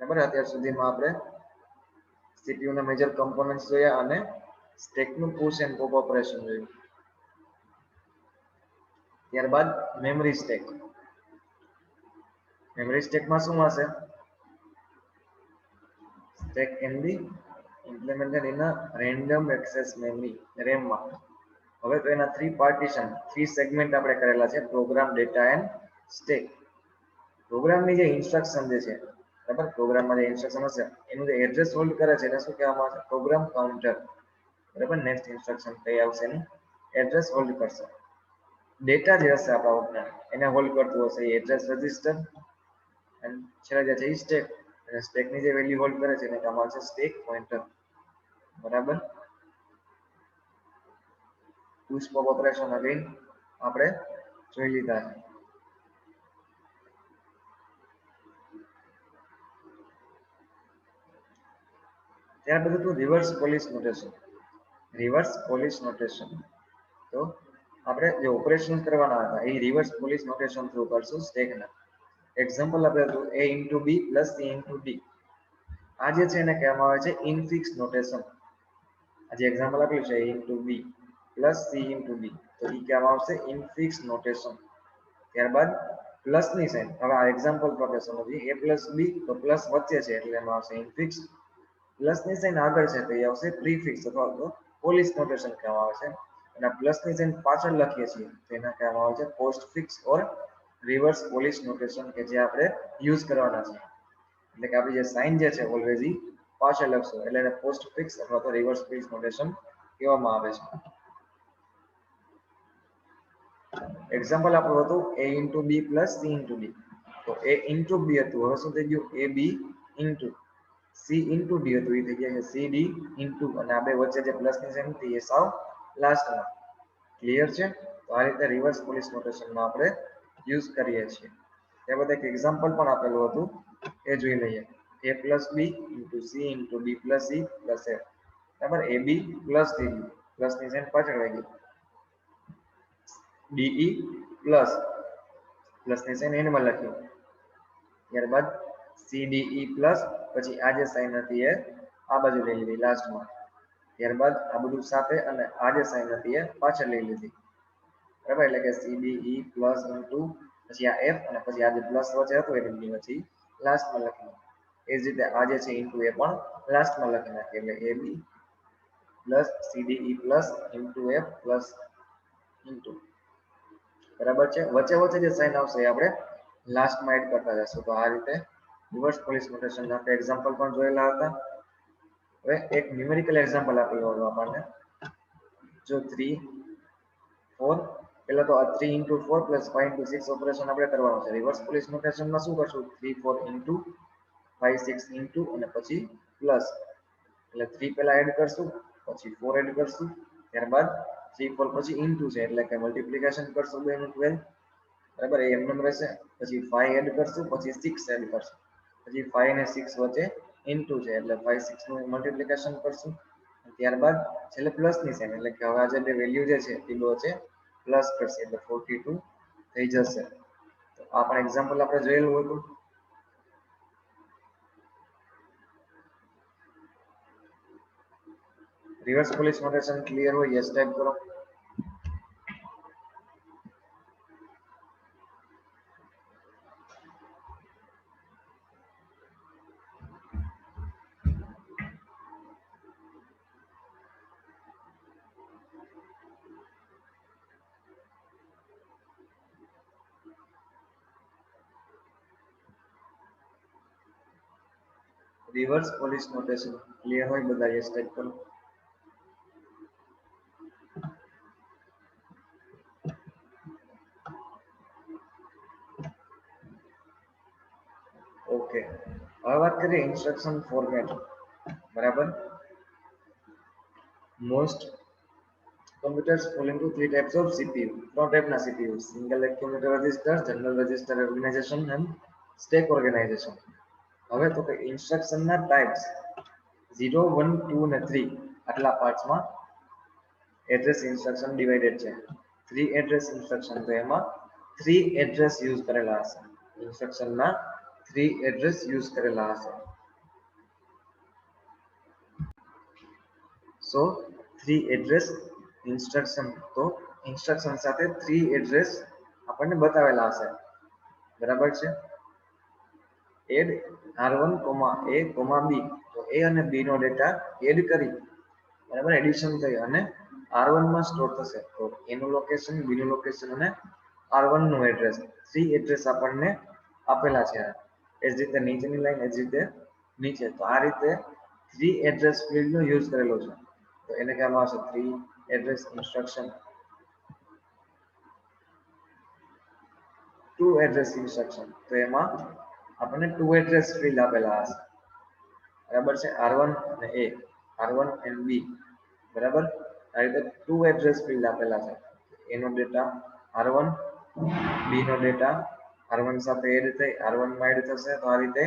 બરાબર. અત્યાર સુધીમાં આપણે CPU ના મેજર કમ્પોનન્ટ્સ જોયા અને સ્ટેકનું પુશ એન્ડ પોપ ઓપરેશન જોયું. ત્યારબાદ મેમરી સ્ટેક. મેમરી સ્ટેકમાં શું હશે? Stack can be implemented in a random access memory, RAM માં. હવે તો એના 3 પાર્ટીશન 3 સેગમેન્ટ આપણે કરેલા છે, પ્રોગ્રામ, ડેટા એન્ડ સ્ટેક. પ્રોગ્રામની જે ઇન્સ્ટ્રક્શન જે છે, બરાબર, પ્રોગ્રામમાં જે ઇન્સ્ટ્રક્શન હશે એનું જે એડ્રેસ હોલ્ડ કરે છે એને શું કહેવામાં આવે છે? Program counter. બરાબર. નેક્સ્ટ ઇન્સ્ટ્રક્શન કઈ આવશે? એનું એડ્રેસ હોલ્ડ કરશે. ડેટા જે હશે આપણા ઓપના એને હોલ્ડ કરતું હશે એ એડ્રેસ રજિસ્ટર, અને છેલ્લે જે છે એ સ્ટેક. અને સ્ટેકની જે વેલ્યુ હોલ્ડ કરે છે એને કામ આવશે સ્ટેક પોઇન્ટર. બરાબર. પુશ પોપ ઓપરેશન અગેન આપણે જોઈ લીધા છે. ત્યાર પછી તો reverse polish notation. Reverse polish notation તો આપણે જે ઓપરેશન કરવાના હતા એ રિવર્સ પોલિશ નોટેશન થ્રુ કરશું સ્ટેકના. એક્ઝામ્પલ આપણે તો a into b plus c into d. આ જે છે એને કહેવામાં આવે છે ઇનફિક્સ નોટેશન. આ જે એક્ઝામ્પલ આપ્યું છે a into b plus c into d, તો એ કહેવામાં આવશે ઇનફિક્સ નોટેશન. ત્યારબાદ પ્લસ ની સાઇન. હવે આ એક્ઝામ્પલ પર આપણે સમજીએ. a plus b તો પ્લસ વચ્ચે છે એટલે એમાં આવશે ઇનફિક્સ. પ્લસ ની સાઇન આગળ છે તો એ આવશે પ્રીફિક્સ અથવા તો પોલિશ નોટેશન કહેવામાં આવે છે. અને પ્લસ ની સાઇન પાછળ લખીએ છીએ તો એને કહેવામાં આવે છે પોસ્ટફિક્સ ઓર રિવર્સ પોલિશ નોટેશન, કે જે આપણે યુઝ કરવાના છે. એટલે કે આપણી જે સાઇન જે છે ઓલવેઝ પાછળ લખશું એટલે એને પોસ્ટફિક્સ અથવા તો રિવર્સ પોલિશ નોટેશન કહેવામાં આવે છે. એક્ઝામ્પલ આપણું હતું a into b plus c into d. તો a into b હતું, હવે શું થઈ ગયું? a b into c into d હતું, એ થઈ ગયા છે c d into, અને આ બે વચ્ચે જે પ્લસ ની સાઇન હતી એ સાવ લાસ્ટમાં. ક્લિયર છે? તો આ રીતે રિવર્સ પોલિશ નોટેશનમાં આપણે યુઝ કરીએ છીએ. ત્યારબાદ એક એક્ઝામ્પલ પણ આપેલું હતું એ જોઈ લઈએ. a plus b into c into b plus c plus a. બરાબર. ab પ્લસ થઈ ગયું, પ્લસ ની સાઇન પાછળ આવી ગઈ. de પ્લસ, પ્લસ ની સાઇન એન્ડમાં લખ્યું. ત્યારબાદ cde પ્લસ, પછી આ જે સાઇન હતી એ આ બાજુ લઈ લીધી લાસ્ટમાં. ત્યારબાદ આ બધું સાથે અને આ જે સાઇન હતી એ પાછળ લઈ લીધી. બરાબર. એટલે કે cde પ્લસ ઇન્ટુ પછી આ f અને પછી આ જે પ્લસ વચ્ચે હતું એની પછી લાસ્ટમાં લખ્યું. એ જ રીતે આ જે છે ઇન્ટુ એ પણ લાસ્ટમાં લખી નાખીએ. એટલે ab plus cde plus into f plus into. બરાબર છે. વચ્ચે વચ્ચે જે સાઇન આવશે એ આપણે લાસ્ટમાં એડ કરતા જશું. તો આ રીતે રિવર્સ પોલિશ નોટેશન આપણે એક્ઝામ્પલ પણ જોયેલા હતા. હવે એક ન્યુમેરિકલ એક્ઝામ્પલ આપેલું હતું આપણને. જો 3 4, પહેલા તો આ 3 into 4 plus 5 into 6 ઓપરેશન આપણે કરવાનું છે. રિવર્સ પોલિશ નોટેશનમાં શું કરશું? 3 4 into 5 6 into અને પછી પ્લસ. એટલે 3 પહેલા એડ કરશું, પછી 4 એડ કરશું, ત્યારબાદ 3 4 પછી ઇન્ટુ છે એટલે કે મલ્ટીપ્લિકેશન કરશું બેનું 12. બરાબર. એ એમનેમ રહેશે. પછી 5 એડ કરશું, પછી 6 એડ કરશું, પછી 5 અને 6 વચ્ચે ઇન્ટુ છે એટલે 5 6 નું મલ્ટીપ્લિકેશન કરશું. ત્યારબાદ છેલ્લે પ્લસ ની સાઇન, એટલે કે હવે આ જે બે વેલ્યુ જે છે એ વચ્ચે પ્લસ કરશે એટલે 42 થઈ જશે. તો આ પણ એક્ઝામ્પલ આપણે જોયેલું હતું. રિવર્સ પોલિશ નોટેશન ક્લિયર હોય યસ ટાઈપ કરો. રિવર્સ પોલિશ નોટેશન ક્લિયર હોય બધા યસ ટાઈપ કરો. ઓકે. હવે વાત કરીએ ઇન્સ્ટ્રક્શન ફોર્મેટ. બરાબર. Most computers fall into three types of CPU. ત્રણ ટાઈપના CPU: single accumulator register, general register organization and stack organization. હવે તો કે ઇન્સ્ટ્રક્શનના ટાઈપ્સ 0 1 2 અને 3 આટલા પાર્ટ્સમાં એડ્રેસ ઇન્સ્ટ્રક્શન ડિવાઇડેડ છે. 3 એડ્રેસ ઇન્સ્ટ્રક્શન તો એમાં 3 એડ્રેસ યુઝ કરેલા હશે. ઇન્સ્ટ્રક્શનના 3 એડ્રેસ યુઝ કરેલા હશે. સો 3 એડ્રેસ ઇન્સ્ટ્રક્શન, તો ઇન્સ્ટ્રક્શન સાથે 3 એડ્રેસ આપણને બતાવેલા હશે, બરાબર છે. એડ r1, a, b, તો a અને b નો ડેટા એડ કરી, બરાબર, એડિશન થઈ અને r1 માં સ્ટોર થશે. તો a નું લોકેશન, b નું લોકેશન અને r1 નું એડ્રેસ, 3 એડ્રેસ આપણને આપેલા છે. એ જ રીતે નીચેની લાઈન એ જ રીતે નીચે. તો આ રીતે 3 એડ્રેસ ફિલ્ડ નો યુઝ કરેલો છે. તો એને કહેવામાં આવશે 3 એડ્રેસ ઇન્સ્ટ્રક્શન. 2 એડ્રેસ ઇન્સ્ટ્રક્શન, તો એમાં આપણને 2 એડ્રેસ ફિલ્ડ આપેલા હશે, બરાબર છે. r1 અને a, r1 and b, બરાબર. આ રીતે 2 એડ્રેસ ફિલ્ડ આપેલા છે. a નો ડેટા r1, b નો ડેટા r1 સાથે એડ થઈ r1 માં એડ થશે. તો આ રીતે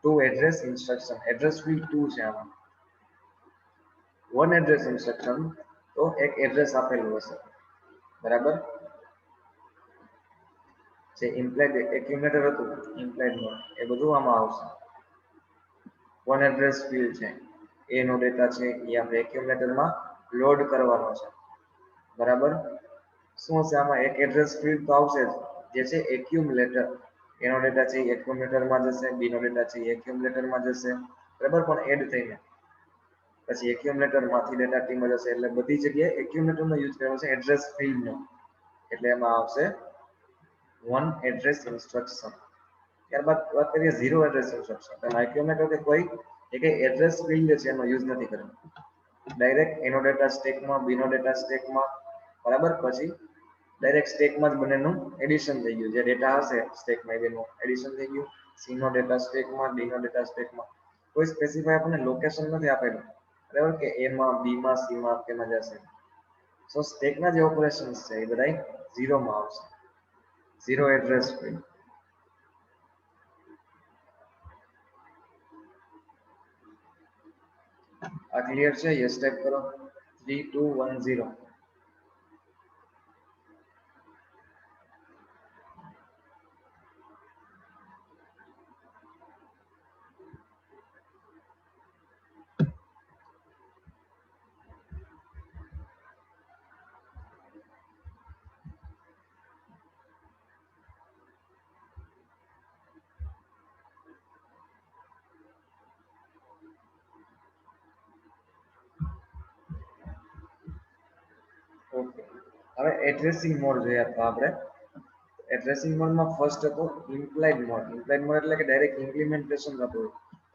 2 એડ્રેસ ઇન્સ્ટ્રક્શન, એડ્રેસ ફિલ્ડ 2 છે આમાં. 1 એડ્રેસ ઇન્સ્ટ્રક્શન, તો એક એડ્રેસ આપેલું હશે, બરાબર. જે ઇમ્પ્લાઇડ એક્યુમ્યુલેટર હતું, ઇમ્પ્લાઇડ મોડ, એ બધું આમાં આવશે. 1 એડ્રેસ ફિલ્ડ છે, a નો ડેટા છે એ આપણે એક્યુમ્યુલેટરમાં લોડ કરવાનો છે, બરાબર. શું છે આમાં એક એડ્રેસ ફિલ્ડ તો આવશે જ, જે છે એક્યુમ્યુલેટર. એનો ડેટા છે એક્યુમ્યુલેટરમાં જશે, b નો ડેટા છે એક્યુમ્યુલેટરમાં જશે, બરાબર, પણ એડ થઈને પછી એક્યુમ્યુલેટર માંથી ડેટા ટીમાં જશે. એટલે બધી જગ્યાએ એક્યુમ્યુલેટરનો યુઝ કર્યો છે એડ્રેસ ફિલ્ડનો, એટલે એમાં આવશે 1 એડ્રેસ ઇન્સ્ટ્રક્શન. ત્યારબાદ વાત કરીએ 0 એડ્રેસ ઇન્સ્ટ્રક્શન. એમાં એક્યુમ્યુલેટર કે કોઈ એક એડ્રેસ ફિલ્ડ છે એનો યુઝ નથી કર્યો, ડાયરેક્ટ એનો ડેટા સ્ટેકમાં, b નો ડેટા સ્ટેકમાં, બરાબર. પછી ડાયરેક્ટ સ્ટેકમાં જ બંનેનું એડિશન થઈ ગયું. જે ડેટા હશે સ્ટેકમાં એનું એડિશન થઈ ગયું. c નો ડેટા સ્ટેકમાં, d નો ડેટા સ્ટેકમાં. કોઈ સ્પેસિફાઈ આપણને લોકેશન નથી આપેલું, બરાબર, કે a માં, b માં, c માં કેમાં જશે. સો સ્ટેકના જે ઓપરેશન્સ છે એ બધા 0 માં આવશે, 0 એડ્રેસ ફિલ્ડ. આ ક્લિયર છે? યસ ટાઈપ કરો. 3 2 1 0. ઓકે, હવે એડ્રેસિંગ મોડ જોઈએ તો આપણે એડ્રેસિંગ મોડમાં ફર્સ્ટ હતો ઇમ્પ્લાઇડ મોડ. ઇમ્પ્લાઇડ મોડ એટલે કે ડાયરેક્ટ ઇમ્પ્લિમેન્ટેશન થતું,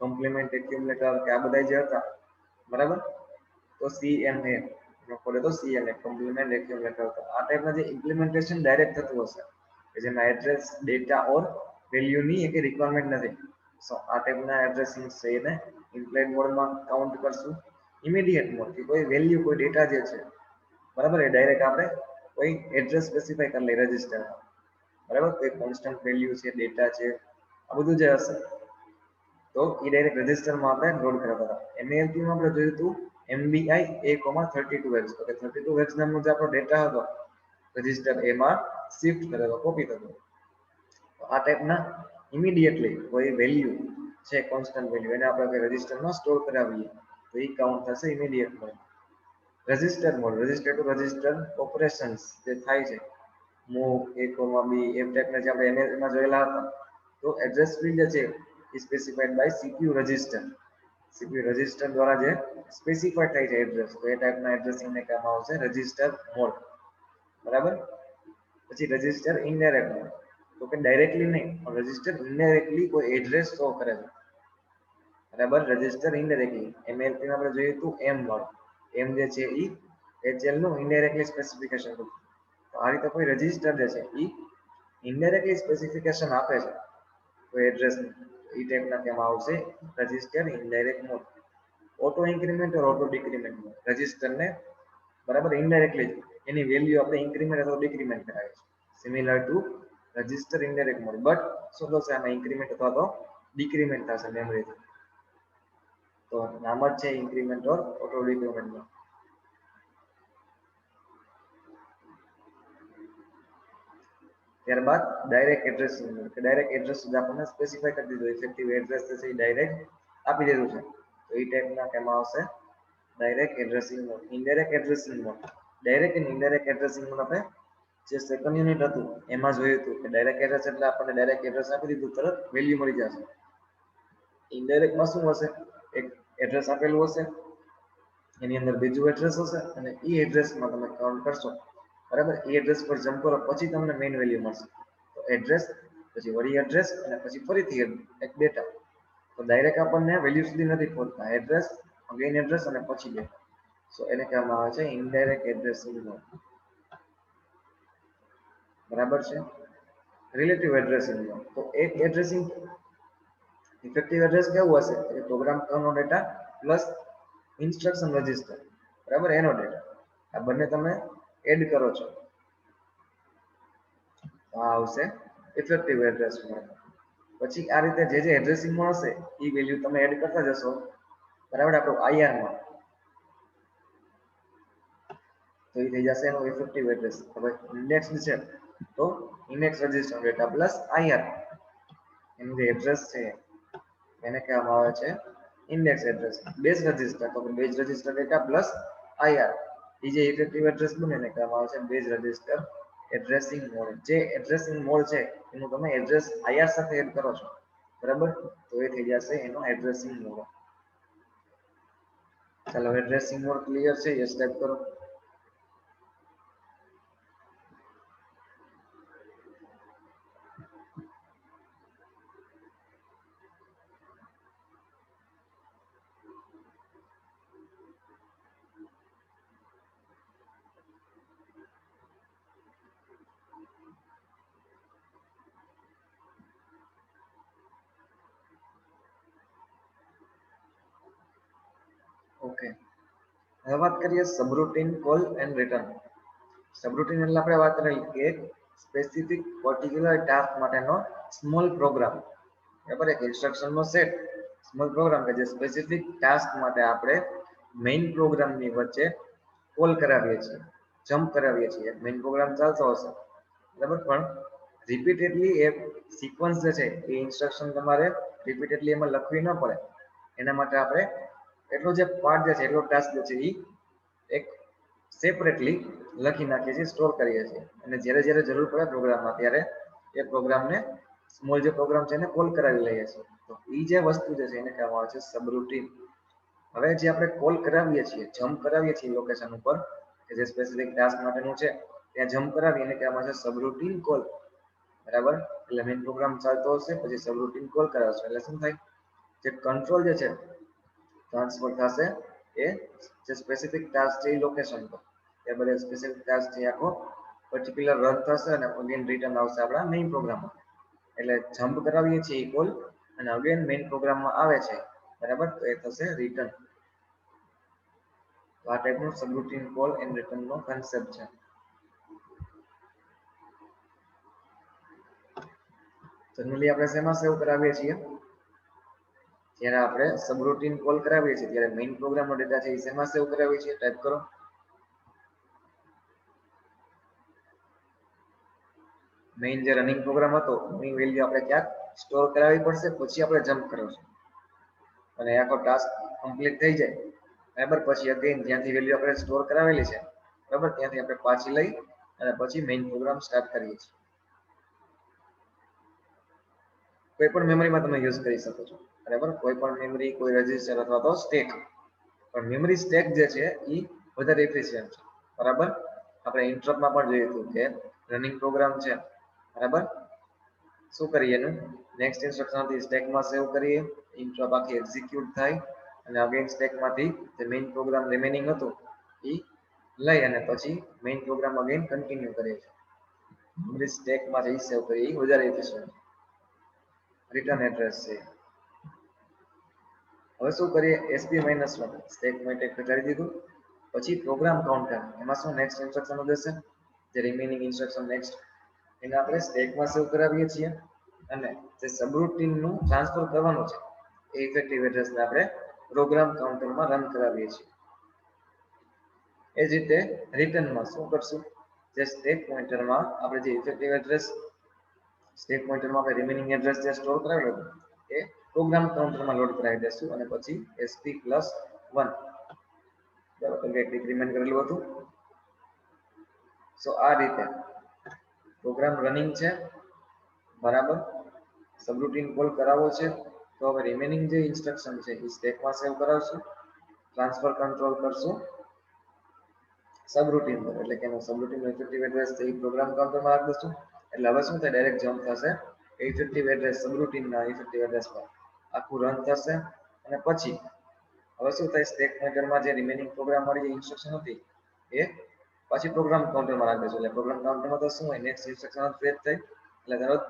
કોમ્પ્લિમેન્ટ એક્યુમ્યુલેટર કે આ બધા જે હતા, બરાબર. તો CMA નો કોડ હતો, CMA કોમ્પ્લિમેન્ટ એક્યુમ્યુલેટર. આ ટાઈપના જે ઇમ્પ્લિમેન્ટેશન ડાયરેક્ટ થતું હશે કે જેમાં એડ્રેસ, ડેટા ઓર વેલ્યુની એક રિક્વાયરમેન્ટ નથી. સો આ ટાઈપના એડ્રેસિંગ છે એને ઇમ્પ્લાઇડ મોડમાં કાઉન્ટ કરશું. ઇમિડિયેટ મોડ કે કોઈ વેલ્યુ, કોઈ ડેટા જે છે, બરાબર, એ ડાયરેક્ટ આપણે કોઈ એડ્રેસ સ્પેસિફાઈ કરી લઈએ રજિસ્ટરમાં, બરાબર. કોઈ કોન્સ્ટન્ટ વેલ્યુ છે, ડેટા છે, આ બધું જે હશે તો એ ડાયરેક્ટ રજિસ્ટરમાં આપણે લોડ કરવા. MALT માં આપણે જોયું હતું MBI A,32H. તો કે 32H નામનો જે આપણો ડેટા હતો રજિસ્ટર, એમાં શિફ્ટ કરેલો, કોપી થતો. આ ટાઈપના ઇમિડિયેટલી કોઈ વેલ્યુ છે, કોન્સ્ટન્ટ વેલ્યુ, એને આપણે રજિસ્ટરમાં સ્ટોર કરાવીએ તો એ કાઉન્ટ થશે immediate mode. Register mode, register to register operations જે થાય છે, મૂવ a, b, એ ટાઈપના જે આપણે ML માં જોયેલા હતા. તો એડ્રેસ ફિલ્ડ છે એ specified by CPU register. CPU register દ્વારા જે સ્પેસિફાઈડ થાય છે એડ્રેસ, તો એ ટાઈપના એડ્રેસિંગને કહેવામાં આવશે રજિસ્ટર મોડ, બરાબર. પછી રજિસ્ટર ઇનડાયરેક્ટ મોડ, તો કે ડાયરેક્ટલી નહીં પણ રજિસ્ટર ઇનડાયરેક્ટલી કોઈ એડ્રેસ શો કરે છે, બરાબર. રજિસ્ટર ઇનડાયરેક્ટલી MLP માં આપણે જોયું હતું M મોડ. M જે છે એ HL નું ઇનડાયરેક્ટલી સ્પેસિફિકેશન હતું. તો આ રીતે કોઈ રજિસ્ટર જે છે એ ઇનડાયરેક્ટલી સ્પેસિફિકેશન આપે છે કોઈ એડ્રેસ, એ ટાઈપના કહેવામાં આવશે register indirect mode. Auto increment or auto decrement mode, રજિસ્ટરને, બરાબર, ઇનડાયરેક્ટલી એની વેલ્યુ આપણે ઇન્ક્રીમેન્ટ અથવા ડિક્રીમેન્ટ કરાવીએ છીએ. Similar to register indirect mode, but શું થશે આમાં ઇન્ક્રીમેન્ટ અથવા તો ડિક્રીમેન્ટ થશે મેમરીથી. તો નામ જ છે increment or auto decrement mode. ત્યારબાદ ડાયરેક્ટ એડ્રેસિંગ મોડ, કે ડાયરેક્ટ એડ્રેસ આપણને સ્પેસિફાઈ કરી દીધું, ઇફેક્ટિવ એડ્રેસ છે એ ડાયરેક્ટ આપી દીધું છે, તો એ ટાઈપના કેમાં આવશે direct addressing mode, indirect addressing mode. Direct અને ઇનડાયરેક્ટ એડ્રેસિંગ મોડ આપણે જે સેકન્ડ યુનિટ હતું એમાં જોયું હતું કે ડાયરેક્ટ એડ્રેસ એટલે આપણને ડાયરેક્ટ એડ્રેસ આપી દીધું, તરત વેલ્યુ મળી જશે. ઇનડાયરેક્ટમાં શું હશે? એક એડ્રેસ આપેલું હશે, એની અંદર બીજું એડ્રેસ હશે અને એ એડ્રેસમાં તમે કાઉન્ટ કરશો, બરાબર? એ એડ્રેસ પર જમ્પ કરો પછી તમને મેઇન વેલ્યુ મળશે. તો એડ્રેસ, પછી વળી એડ્રેસ અને પછી ફરીથી એક ડેટા. તો ડાયરેક્ટ આપણને વેલ્યુ સુધી નથી પહોંચતા, એડ્રેસ, અગેન એડ્રેસ અને પછી ડેટા. સો એને કહેવામાં આવે છે ઇનડાયરેક્ટ એડ્રેસિંગ મોડ. બરાબર છે? Relative addressing mode. તો એક એડ્રેસિંગ ઇફેક્ટિવ એડ્રેસ કેવું હશે? કે પ્રોગ્રામ કાઉન્ટનો ડેટા પ્લસ ઇન્સ્ટ્રક્શન રજિસ્ટર, બરાબર? એનો ડેટા. આ બંને તમે એડ કરો છો, આ આવશે ઇફેક્ટિવ એડ્રેસ મોડ. પછી આ રીતે જે એડ્રેસિંગ મોડ હશે એ વેલ્યુ તમે એડ કરતા જશો, બરાબર? આપણું IR માં તો એ થઈ જશે એનું ઇફેક્ટિવ એડ્રેસ. હવે ઇન્ડેક્સ છે તો index register data plus IR, એનું જે એડ્રેસ છે એને કહેવામાં આવે છે ઇન્ડેક્સ એડ્રેસ. બેઝ રજિસ્ટર તો base register data plus IR, એ જે ઇફેક્ટિવ એડ્રેસ બને એને કહેવામાં આવે છે બેઝ રજિસ્ટર એડ્રેસિંગ મોડ. જે એડ્રેસિંગ મોડ છે એનું તમે એડ્રેસ IR સાથે એડ કરો છો, બરાબર? તો એ થઈ જશે એનો એડ્રેસિંગ મોડ. ચાલો, એડ્રેસિંગ મોડ ક્લિયર છે? યસ ટાઈપ કરો. ઓકે, હવે વાત કરીએ subroutine call and return. Subroutine એટલે આપણે વાત કરી કે સ્પેસિફિક પર્ટિક્યુલર ટાસ્ક માટેનો સ્મોલ પ્રોગ્રામ, બરાબર? એક ઇન્સ્ટ્રક્શનનો સેટ, સ્મોલ પ્રોગ્રામ કે જે સ્પેસિફિક ટાસ્ક માટે આપણે મેઇન પ્રોગ્રામની વચ્ચે કોલ કરાવીએ છીએ, જમ્પ કરાવીએ છીએ. મેઇન પ્રોગ્રામ ચાલતો હશે, બરાબર? પણ રિપીટેડલી એ સિક્વન્સ જે છે એ ઇન્સ્ટ્રક્શન તમારે રિપીટેડલી એમાં લખવી ન પડે, એના માટે આપણે એટલો જે પાર્ટ જે છે, એટલો ટાસ્ક જે છે એ એક સેપરેટલી લખી નાખીએ છીએ, સ્ટોર કરીએ છીએ. અને જ્યારે જ્યારે જરૂર પડે પ્રોગ્રામમાં ત્યારે એ પ્રોગ્રામને સ્મોલ જે પ્રોગ્રામ છે એને કોલ કરાવી લઈએ છીએ. તો એ જે વસ્તુ જે છે એને કહેવામાં આવે છે સબરૂટીન. હવે જે આપણે કોલ કરાવીએ છીએ, જમ્પ કરાવીએ છીએ લોકેશન ઉપર કે જે સ્પેસિફિક ટાસ્ક માટેનું છે, ત્યાં જમ્પ કરાવી એને કહેવામાં આવે છે સબરૂટીન કોલ, બરાબર? એટલે મેઇન પ્રોગ્રામ ચાલતો હશે, પછી સબરૂટીન કોલ કરાવશે એટલે શું થાય? જે કંટ્રોલ જે છે ટ્રાન્સફર થશે એ જે સ્પેસિફિક ટાસ્ક છે એ લોકેશન પર, એ બધા સ્પેસિફિક ટાસ્ક છે આખો પર્ટિક્યુલર રન થશે અને અગેન રિટર્ન આવશે આપણા મેઇન પ્રોગ્રામમાં. એટલે જમ્પ કરાવીએ છીએ એ કોલ અને અગેન મેઇન પ્રોગ્રામમાં આવે છે, બરાબર? તો એ થશે રિટર્ન. તો આ ટાઈપનું સબરૂટીન કોલ એન્ડ રિટર્નનો કન્સેપ્ટ છે. જનરલી આપણે શેમાં સેવ કરાવીએ છીએ? જ્યારે આપણે સબરૂટીન કોલ કરાવીએ છીએ ત્યારે મેઇન પ્રોગ્રામનો ડેટા છે એ શેમાં સેવ કરાવીએ છીએ? ટાઈપ કરો. મેઇન જે રનિંગ પ્રોગ્રામ હતો એની વેલ્યુ આપણે ક્યાંક સ્ટોર કરાવવી પડશે, પછી આપણે જમ્પ કરાવશું અને આખો ટાસ્ક કમ્પ્લીટ થઈ જાય, બરાબર? પછી અગેન જ્યાંથી વેલ્યુ આપણે સ્ટોર કરાવેલી છે, બરાબર, ત્યાંથી આપણે પાછી લઈ અને પછી મેઇન પ્રોગ્રામ સ્ટાર્ટ કરીએ છીએ. કોઈ પણ મેમરીમાં તમે યુઝ કરી શકો છો, બરાબર? કોઈ પણ મેમરી, કોઈ રજિસ્ટર અથવા તો સ્ટેક. પણ મેમરી સ્ટેક જે છે એ વધારે એફિશિયન્ટ છે, બરાબર? આપણે ઇન્ટરપ્ટમાં પણ જોયું હતું કે રનિંગ પ્રોગ્રામ છે, બરાબર? શું કરીએ એનું નેક્સ્ટ ઇન્સ્ટ્રક્શનથી સ્ટેકમાં સેવ કરીએ, ઇન્ટરપ્ટ આખી એક્ઝિક્યુટ થાય અને અગેન સ્ટેકમાંથી જે મેઇન પ્રોગ્રામ રિમેનિંગ હતો એ લઈ અને પછી મેઇન પ્રોગ્રામ અગેન કન્ટિન્યુ કરીએ છીએ. મેમરી સ્ટેકમાં જે સેવ કરીએ એ વધારે એફિશિયન્ટ રિટર્ન એડ્રેસ છે. હવે શું કરીએ? SP-1 સ્ટેક પોઇન્ટ એક ઘટાડી દીધું, પછી પ્રોગ્રામ કાઉન્ટર, એમાં શું નેક્સ્ટ ઇન્સ્ટ્રક્શન દેશે, જે રિમેનિંગ ઇન્સ્ટ્રક્શન નેક્સ્ટ એને આપણે સ્ટેકમાં સેવ કરાવીએ છીએ અને જે સબરૂટીનનું ટ્રાન્સફર કરવાનું છે એ ઇફેક્ટિવ એડ્રેસને આપણે પ્રોગ્રામ કાઉન્ટરમાં રન કરાવીએ છીએ. એ જ રીતે રિટર્નમાં શું કરશું? જે સ્ટેક પોઇન્ટરમાં આપણે જે ઇફેક્ટિવ એડ્રેસ સ્ટેક પોઇન્ટરમાં આપણે રિમેનિંગ એડ્રેસ જે સ્ટોર કરાવેલો હતો એ પ્રોગ્રામ કાઉન્ટરમાં લોડ કરાવી દેશું અને પછી SP+1 બરાબર, તો એક ડિક્રીમેન્ટ કરેલું હતું. સો આ રીતે પ્રોગ્રામ રનિંગ છે, બરાબર, સબરૂટીન કોલ કરાવવો છે. તો હવે રિમેનિંગ જે ઇન્સ્ટ્રક્શન છે એ સ્ટેકમાં સેવ કરાવશું, ટ્રાન્સફર કંટ્રોલ કરશું સબરૂટીન પર, એટલે કે એનો સબરૂટીન ઇફેક્ટિવ એડ્રેસ છે એ પ્રોગ્રામ કાઉન્ટરમાં રાખી દઈશું. એટલે હવે શું થાય, ડાયરેક્ટ જમ્પ થશે ઇફેક્ટિવ એડ્રેસ સબરૂટીનના ઇફેક્ટિવ એડ્રેસ પર, આખું રન થશે. અને પછી હવે શું થાય, સ્ટેક પોઇન્ટરમાં જે રિમેનિંગ પ્રોગ્રામ વાળી જે ઇન્સ્ટ્રક્શન હતી એ પછી પ્રોગ્રામ કાઉન્ટરમાં રાખી દઈશું. એટલે પ્રોગ્રામ કાઉન્ટરમાં તો શું હોય, નેક્સ્ટ ઇન્સ્ટ્રક્શન ફેચ થાય, એટલે તરત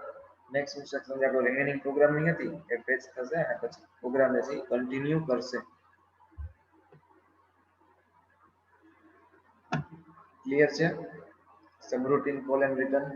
નેક્સ્ટ ઇન્સ્ટ્રક્શન જે આપણો રિમેનિંગ પ્રોગ્રામની હતી એ ફેચ થશે અને પછી પ્રોગ્રામ જે છે એ કન્ટિન્યુ કરશે. ક્લિયર છે? Subroutine call and return.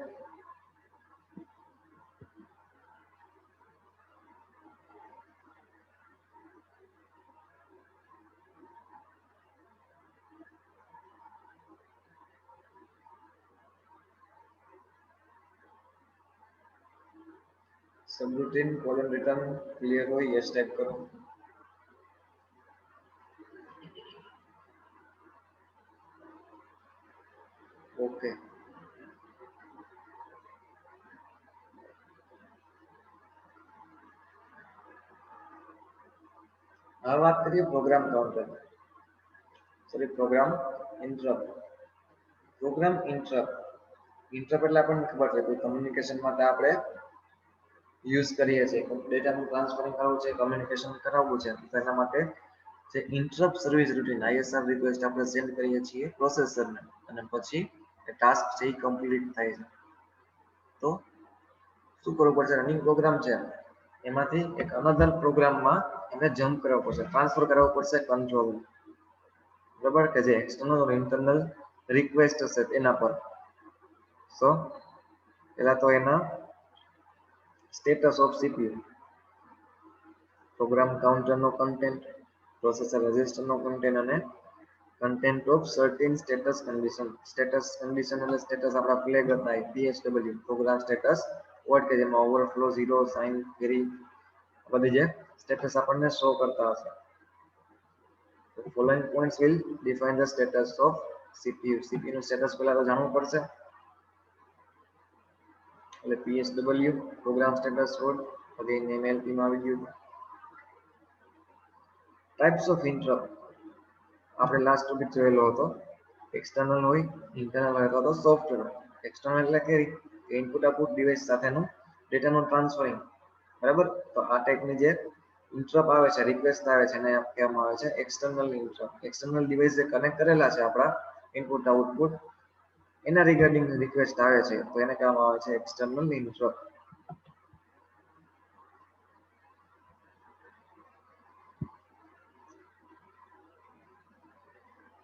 Subroutine call and return clear હોય યસ ટાઈપ કરો. ઓકે, હવે વાત કરીએ program counter, sorry program interrupt. Program interrupt એટલે આપણને ખબર છે કે કમ્યુનિકેશન માટે આપણે યુઝ કરીએ છીએ, ડેટાનું ટ્રાન્સફરિંગ કરવું છે, કમ્યુનિકેશન કરાવવું છે, તો એના માટે જે interrupt service routine ISR request આપણે સેન્ડ કરીએ છીએ પ્રોસેસરને, અને પછી એ ટાસ્ક છે એ કમ્પ્લીટ થાય છે. તો શું કરવું પડશે, રનિંગ પ્રોગ્રામ છે એમાંથી એક અનધર પ્રોગ્રામમાં એને જમ્પ કરાવવો પડશે, ટ્રાન્સફર કરાવવું પડશે કંટ્રોલ, બરાબર, કે જે એક્સટર્નલ અને ઇન્ટરનલ રિક્વેસ્ટ હશે એના પર. સો પહેલા તો એના સ્ટેટસ ઓફ CPU, પ્રોગ્રામ કાઉન્ટરનો કન્ટેન્ટ, પ્રોસેસર રજિસ્ટરનો કન્ટેન્ટ અને content of certain status condition. Status condition એટલે સ્ટેટસ આપણા ફ્લેગ હતા PSW, પ્રોગ્રામ સ્ટેટસ વર્ડ, કે જેમાં ઓવરફ્લો, ઝીરો, સાઇન, કેરી, બધી જે સ્ટેટસ આપણને શો કરતા હશે. The following points will define the status of CPU. CPU નું સ્ટેટસ પહેલા તો જાણવું પડશે, એટલે PSW program status word, again MLP માં આવી ગયું. ટાઈપ્સ ઓફ ઇન્ટરપ્ટ આપણે લાસ્ટ ટોપિક જોયેલો હતો, એક્સટર્નલ હોય, ઇન્ટરનલ હોય અથવા તો સોફ્ટવેર. એક્સટર્નલ એટલે કે ઇનપુટ આઉટપુટ ડિવાઇસ સાથેનું ડેટાનું ટ્રાન્સફરિંગ, બરાબર. તો આ ટાઈપની જે ઇન્ટરપ્ટ આવે છે, રિક્વેસ્ટ આવે છે, એને કહેવામાં આવે છે એક્સટર્નલ ઇન્ટરપ્ટ. એક્સટર્નલ ડિવાઇસ જે કનેક્ટ કરેલા છે આપણા ઇનપુટ આઉટપુટ, એના રિગાર્ડિંગ રિક્વેસ્ટ આવે છે, તો એને કહેવામાં આવે છે એક્સટર્નલ ઇન્ટરપ્ટ.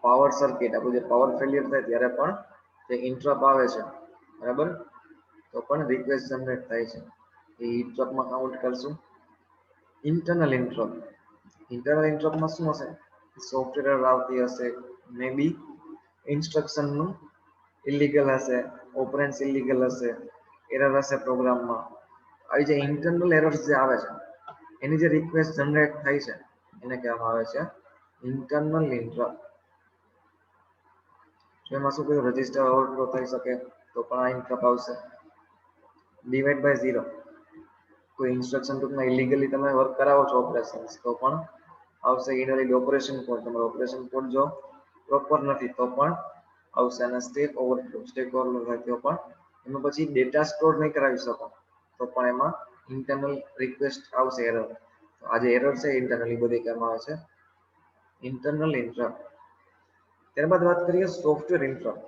પાવર સર્કિટ, આપણું જે પાવર ફેલિયર થાય ત્યારે પણ જે ઇન્ટરપ્ટ આવે છે, બરાબર, તો પણ રિક્વેસ્ટ જનરેટ થાય છે, એ ઇન્ટરપ્ટમાં કાઉન્ટ કરશું. ઇન્ટરનલ ઇન્ટરપ્ટમાં શું હશે, સોફ્ટવેર એરર આવતી હશે, મે બી ઇન્સ્ટ્રક્શનનું ઇલીગલ હશે, ઓપરેન્ડ્સ ઇલીગલ હશે, એરર હશે પ્રોગ્રામમાં. આવી જે ઇન્ટરનલ એરર્સ જે આવે છે એની જે રિક્વેસ્ટ જનરેટ થાય છે એને કહેવામાં આવે છે ઇન્ટરનલ ઇન્ટરપ્ટ. એમાં શું કહ્યું, રજિસ્ટર ઓવરફ્લો થઈ શકે તો પણ આ ઇન્ટરપ્ટ આવશે. ડિવાઇડ બાય 0, કોઈ ઇન્સ્ટ્રક્શન ટૂંકમાં ઇલીગલી તમે વર્ક કરાવો છો ઓપરેશન, તો પણ આવશે ઇનવેલિડ ઓપરેશન કોડ. તમારો ઓપરેશન કોડ જો પ્રોપર નથી તો પણ આવશે. અને સ્ટેક ઓવરફ્લો થાય તો પણ એમાં પછી ડેટા સ્ટોર નહીં કરાવી શકો તો પણ એમાં ઇન્ટરનલ રિક્વેસ્ટ આવશે, એરર. આ જે એરર છે ઇન્ટરનલી બધી કહેવામાં આવે છે ઇન્ટરનલ ઇન્ટરપ્ટ. ત્યારબાદ વાત કરીએ સોફ્ટવેર ઇન્ટરપ્ટ.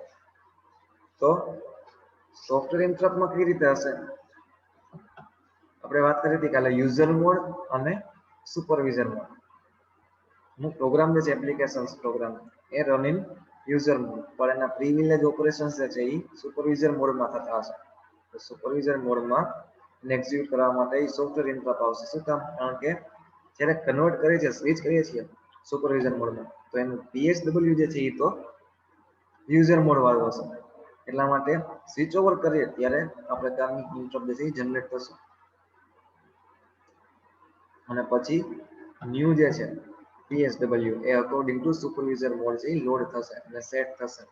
તો સોફ્ટવેર ઇન્ટરપ્ટમાં કઈ રીતે હશે, આપણે વાત કરી હતી કાલે યુઝર મોડ અને સુપરવિઝર મોડ. હું પ્રોગ્રામ જે છે એપ્લિકેશન્સ પ્રોગ્રામ એ રન ઇન યુઝર મોડ, પણ એના પ્રિવિલેજ ઓપરેશન્સ જે છે એ સુપરવિઝર મોડમાં થતા હશે. તો સુપરવિઝર મોડમાં એક્ઝિક્યુટ કરવા માટે સોફ્ટવેર ઇન્ટરપ્ટ આવશે. શું કામ, કારણ કે જ્યારે કન્વર્ટ કરીએ છીએ, સ્વિચ કરીએ છીએ સુપરવિઝન મોડમાં, તો એનું PSW જે છે એ તો યુઝર મોડ વાળું હશે, એટલા માટે સ્વિચ ઓવર કરીએ ત્યારે આ પ્રકારની ઇન્ટરપ્ટ જે છે એ જનરેટ થશે. અને પછી ન્યૂ જે છે PSW એ અકોર્ડિંગ ટુ સુપરવિઝર મોડ છે લોડ થશે અને સેટ થશે.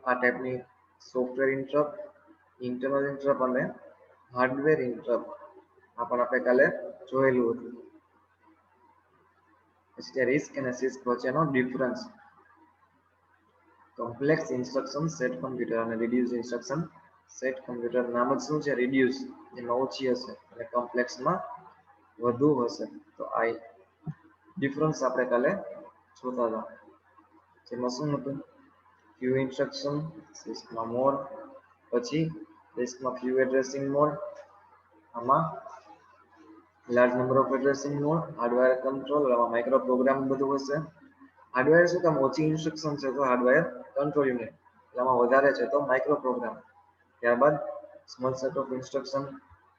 આ ટાઈપની સોફ્ટવેર ઇન્ટરપ્ટ, ઇન્ટરનલ ઇન્ટરપ્ટ અને હાર્ડવેર ઇન્ટરપ્ટ આ પણ આપણે કાલે જોયેલું હતું. પછી રિસ્ક અને સિસ્ક વચ્ચેનો difference. Complex instruction set computer અને રિડ્યુસ ઇન્સ્ટ્રક્શન સેટ કમ્પ્યુટર નામ જ શું છે રિડ્યુસ, જેમાં ઓછી હશે અને કોમ્પ્લેક્સમાં વધુ હશે. તો આ ડિફરન્સ આપણે કાલે જોતા હતા. જેમાં શું હતું ફ્યુ ઇન્સ્ટ્રક્શન સિસ્કમાં મોર, પછી રિસ્કમાં ફ્યુ એડ્રેસિંગ મોડ, આમાં large number of addressing mode, hardware control, આમાં માઇક્રો પ્રોગ્રામ બધું હશે. હાર્ડવેર શું કામ ઓછી ઇન્સ્ટ્રક્શન છે તો હાર્ડવેર કંટ્રોલ યુનિટ, આમાં વધારે છે તો માઇક્રો પ્રોગ્રામ. ત્યારબાદ સ્મોલ સેટ ઓફ ઇન્સ્ટ્રક્શન,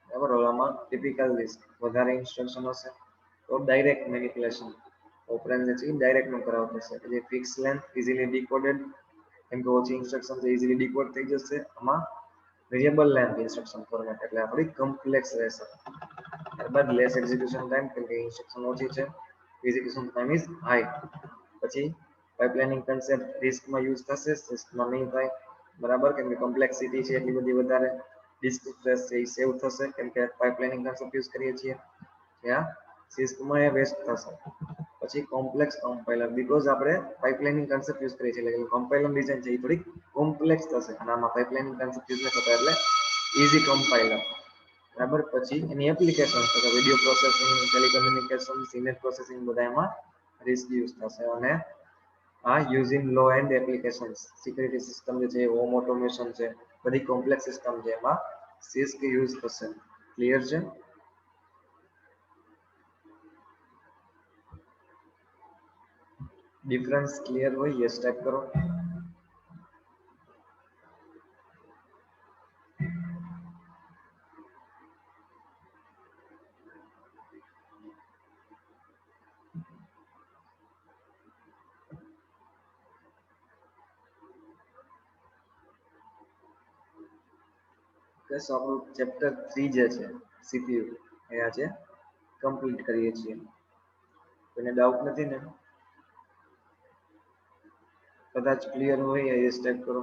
બરાબર, આમાં ટિપિકલ લિસ્ટ વધારે ઇન્સ્ટ્રક્શન હશે તો ડાયરેક્ટ મેનિપ્યુલેશન ઓપરેન્ડ જે છે ડાયરેક્ટ નો કરાવવો પડશે. જે ફિક્સ લેન્થ ઇઝીલી ડીકોડેડ, કેમ કે ઓછી ઇન્સ્ટ્રક્શન છે ઇઝીલી ડીકોડ થઈ જશે. આમાં વેરિયેબલ લેન્થ ઇન્સ્ટ્રક્શન ફોર્મેટ એટલે આપણી કોમ્પ્લેક્સ રહેશે. ત્યારબાદ લેસ એક્ઝિક્યુશન ટાઈમ, કેમ કે ઇન્સ્ટ્રક્શન ઓછી છે, એક્ઝિક્યુશન ટાઈમ ઇઝ હાઈ. પછી પાઇપલાઇનિંગ કન્સેપ્ટ રિસ્કમાં યુઝ થશે, સિસ્કમાં નહીં થાય, બરાબર, કેમ કે કોમ્પ્લેક્સિટી છે એટલી બધી વધારે. ડિસ્ક સ્ટ્રેસ છે એ સેવ થશે કેમ કે પાઇપલાઇનિંગ કન્સેપ્ટ યુઝ કરીએ છીએ. ત્યાં સિસ્કમાં એ વેસ્ટ થશે. પછી કોમ્પ્લેક્સ કમ્પાઇલર, બીકોઝ આપણે પાઇપલાઇનિંગ કન્સેપ્ટ યુઝ કરીએ છીએ એટલે કમ્પાઇલર ડિઝાઇન છે એ થોડી કોમ્પ્લેક્સ થશે અને આમાં પાઇપલાઇનિંગ કન્સેપ્ટ યુઝ ન થતા એટલે ઈઝી કમ્પાઇલર. બરાબર. પછી એની એપ્લિકેશન તો video processing, telecommunication, image processing બધા એમાં રિસ્ક યુઝ થશે. અને આ using low end applications, security system જે છે, હોમ ઓટોમેશન છે, બધી કોમ્પ્લેક્સ સિસ્ટમ છે એમાં સિસ્ક યુઝ થશે. ક્લિયર છે? ડિફરન્સ ક્લિયર હોય યસ ટાઈપ કરો. બસ આપણું ચેપ્ટર 3 જે છે સીપીયુ એ આજે કમ્પ્લીટ કરીએ છીએ. કોઈને ડાઉટ નથી ને? કદાચ ક્લિયર હોય યસ ટાઈપ કરો.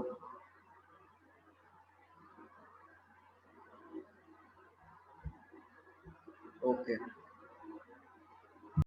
ઓકે.